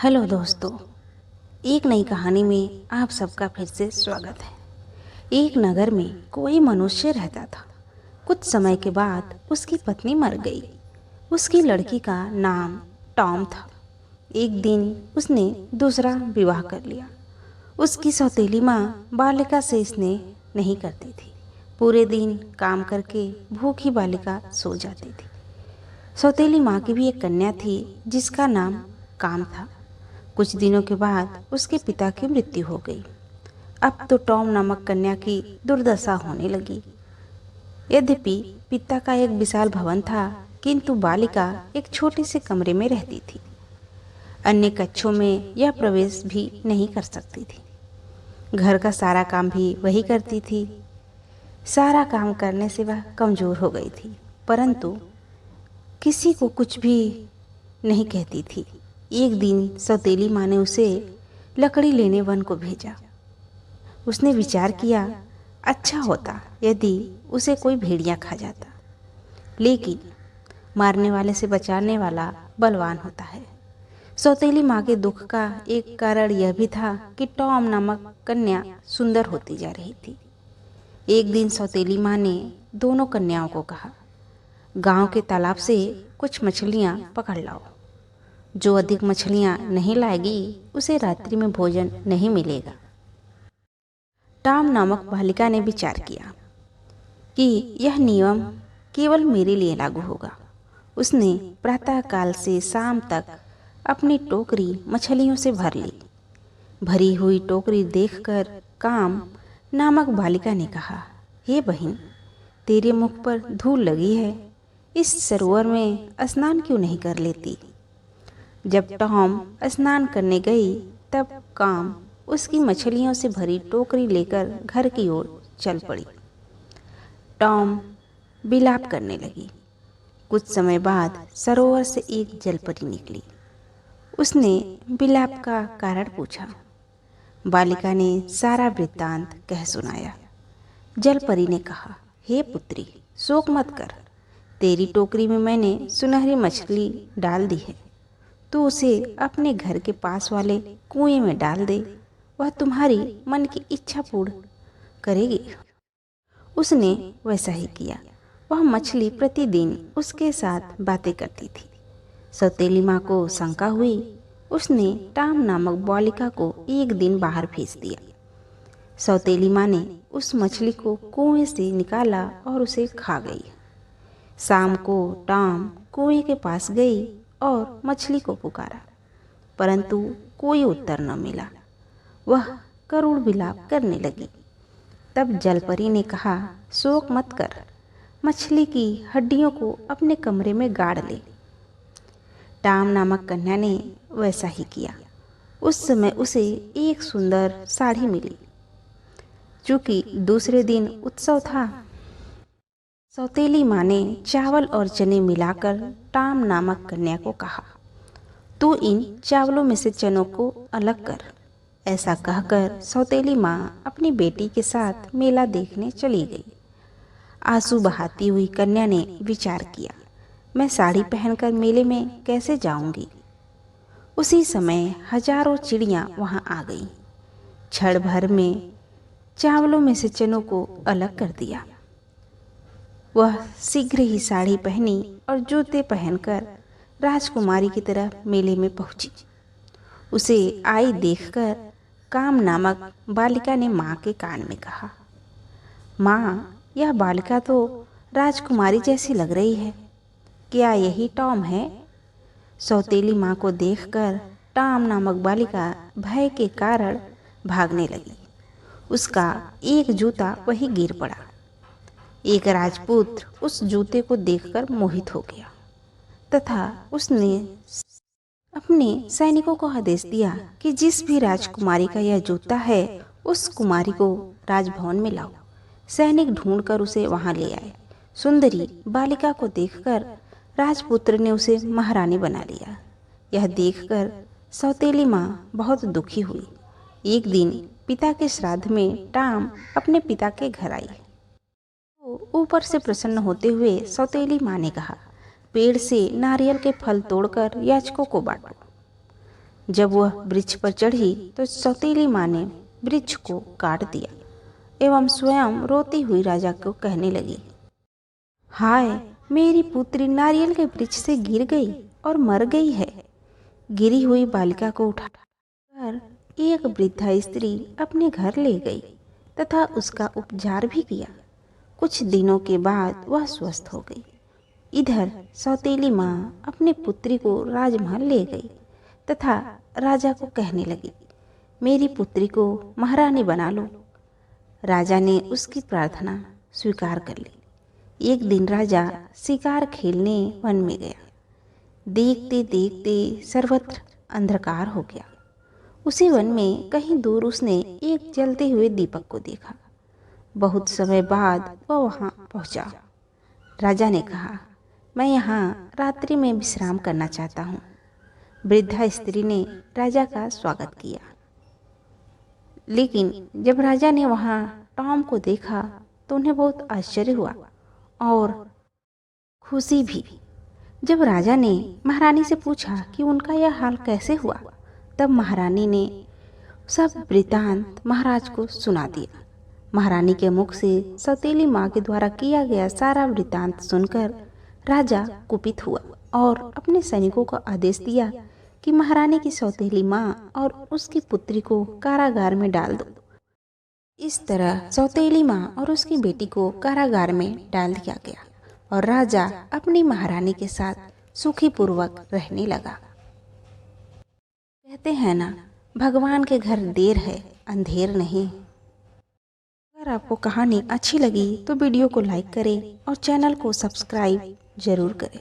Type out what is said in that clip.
Hello दोस्तों, एक नई कहानी में आप सबका फिर से स्वागत है। एक नगर में कोई मनुष्य रहता था। कुछ समय के बाद उसकी पत्नी मर गई। उसकी लड़की का नाम टॉम था। एक दिन उसने दूसरा विवाह कर लिया। उसकी सौतेली माँ बालिका से स्नेह नहीं करती थी। पूरे दिन काम करके भूखी बालिका सो जाती थी। सौतेली माँ की भी एक कन्या थी जिसका नाम काम था। कुछ दिनों के बाद उसके पिता की मृत्यु हो गई। अब तो टॉम नामक कन्या की दुर्दशा होने लगी। यद्यपि पिता का एक विशाल भवन था, किंतु बालिका एक छोटे से कमरे में रहती थी। अन्य कक्षों में यह प्रवेश भी नहीं कर सकती थी। घर का सारा काम भी वही करती थी। सारा काम करने से वह कमजोर हो गई थी, परंतु किसी को कुछ भी नहीं कहती थी। एक दिन सौतेली माँ ने उसे लकड़ी लेने वन को भेजा। उसने विचार किया, अच्छा होता यदि उसे कोई भेड़िया खा जाता, लेकिन मारने वाले से बचाने वाला बलवान होता है। सौतेली माँ के दुख का एक कारण यह भी था कि टॉम नामक कन्या सुंदर होती जा रही थी। एक दिन सौतेली माँ ने दोनों कन्याओं को कहा, गांव के तालाब से कुछ मछलियाँ पकड़ लाओ। जो अधिक मछलियाँ नहीं लाएगी उसे रात्रि में भोजन नहीं मिलेगा। टॉम नामक बालिका ने विचार किया कि यह नियम केवल मेरे लिए लागू होगा। उसने प्रातःकाल से शाम तक अपनी टोकरी मछलियों से भर ली। भरी हुई टोकरी देखकर काम नामक बालिका ने कहा, हे बहन, तेरे मुख पर धूल लगी है, इस सरोवर में स्नान क्यों नहीं कर लेती। जब टॉम स्नान करने गई तब काम उसकी मछलियों से भरी टोकरी लेकर घर की ओर चल पड़ी। टॉम विलाप करने लगी। कुछ समय बाद सरोवर से एक जलपरी निकली। उसने विलाप का कारण पूछा। बालिका ने सारा वृत्तांत कह सुनाया। जलपरी ने कहा, हे पुत्री, शोक मत कर। तेरी टोकरी में मैंने सुनहरी मछली डाल दी है। तू उसे अपने घर के पास वाले कुएं में डाल दे, वह तुम्हारी मन की इच्छा पूर्ण करेगी। उसने वैसा ही किया। वह मछली प्रतिदिन उसके साथ बातें करती थी। सौतेली माँ को शंका हुई। उसने टॉम नामक बालिका को एक दिन बाहर भेज दिया। सौतेली माँ ने उस मछली को कुएं से निकाला और उसे खा गई। शाम को टॉम कुएं के पास गई और मछली को पुकारा, परंतु कोई उत्तर न मिला। वह करुण विलाप करने लगी। तब जलपरी ने कहा, शोक मत कर, मछली की हड्डियों को अपने कमरे में गाड़ ले। टॉम नामक कन्या ने वैसा ही किया। उस समय उसे एक सुंदर साड़ी मिली। चूंकि दूसरे दिन उत्सव था, सौतेली माँ ने चावल और चने मिलाकर टॉम नामक कन्या को कहा, तू इन चावलों में से चनों को अलग कर। ऐसा कहकर सौतेली माँ अपनी बेटी के साथ मेला देखने चली गई। आंसू बहाती हुई कन्या ने विचार किया, मैं साड़ी पहनकर मेले में कैसे जाऊंगी। उसी समय हजारों चिड़ियाँ वहाँ आ गईं। क्षण भर में चावलों में से चनों को अलग कर दिया। वह शीघ्र ही साड़ी पहनी और जूते पहनकर राजकुमारी की तरह मेले में पहुंची। उसे आई देखकर काम नामक बालिका ने माँ के कान में कहा, माँ, यह बालिका तो राजकुमारी जैसी लग रही है। क्या यही टॉम है। सौतेली माँ को देखकर टॉम नामक बालिका भय के कारण भागने लगी। उसका एक जूता वहीं गिर पड़ा। एक राजपुत्र उस जूते को देखकर मोहित हो गया तथा उसने अपने सैनिकों को आदेश दिया कि जिस भी राजकुमारी का यह जूता है उस कुमारी को राजभवन में लाओ। सैनिक ढूंढकर उसे वहां ले आए। सुंदरी बालिका को देखकर राजपुत्र ने उसे महारानी बना लिया। यह देखकर सौतेली माँ बहुत दुखी हुई। एक दिन पिता के श्राद्ध में टॉम अपने पिता के घर आई। ऊपर से प्रसन्न होते हुए सौतेली माँ ने कहा, पेड़ से नारियल के फल तोड़कर याचकों को बांटो। जब वह वृक्ष पर चढ़ी तो सौतेली माँ ने वृक्ष को काट दिया एवं स्वयं रोती हुई राजा को कहने लगी, हाय, मेरी पुत्री नारियल के वृक्ष से गिर गई और मर गई है। गिरी हुई बालिका को उठाकर एक वृद्धा स्त्री अपने घर ले गई तथा उसका उपचार भी किया। कुछ दिनों के बाद वह स्वस्थ हो गई। इधर सौतेली माँ अपनी पुत्री को राजमहल ले गई तथा राजा को कहने लगी, मेरी पुत्री को महारानी बना लो। राजा ने उसकी प्रार्थना स्वीकार कर ली। एक दिन राजा शिकार खेलने वन में गया। देखते देखते सर्वत्र अंधकार हो गया। उसी वन में कहीं दूर उसने एक जलते हुए दीपक को देखा। बहुत समय बाद वह वहाँ पहुँचा। राजा ने कहा, मैं यहाँ रात्रि में विश्राम करना चाहता हूँ। वृद्धा स्त्री ने राजा का स्वागत किया, लेकिन जब राजा ने वहाँ टॉम को देखा तो उन्हें बहुत आश्चर्य हुआ और खुशी भी। जब राजा ने महारानी से पूछा कि उनका यह हाल कैसे हुआ, तब महारानी ने सब वृत्तांत महाराज को सुना दिया। महारानी के मुख से सौतेली माँ के द्वारा किया गया सारा वृत्तांत सुनकर राजा कुपित हुआ और अपने सैनिकों को आदेश दिया कि महारानी की सौतेली माँ और उसकी पुत्री को कारागार में डाल दो। इस तरह सौतेली माँ और उसकी बेटी को कारागार में डाल दिया गया और राजा अपनी महारानी के साथ सुखी पूर्वक रहने लगा। कहते हैं ना, भगवान के घर देर है अंधेर नहीं। अगर आपको कहानी अच्छी लगी तो वीडियो को लाइक करें और चैनल को सब्सक्राइब जरूर करें।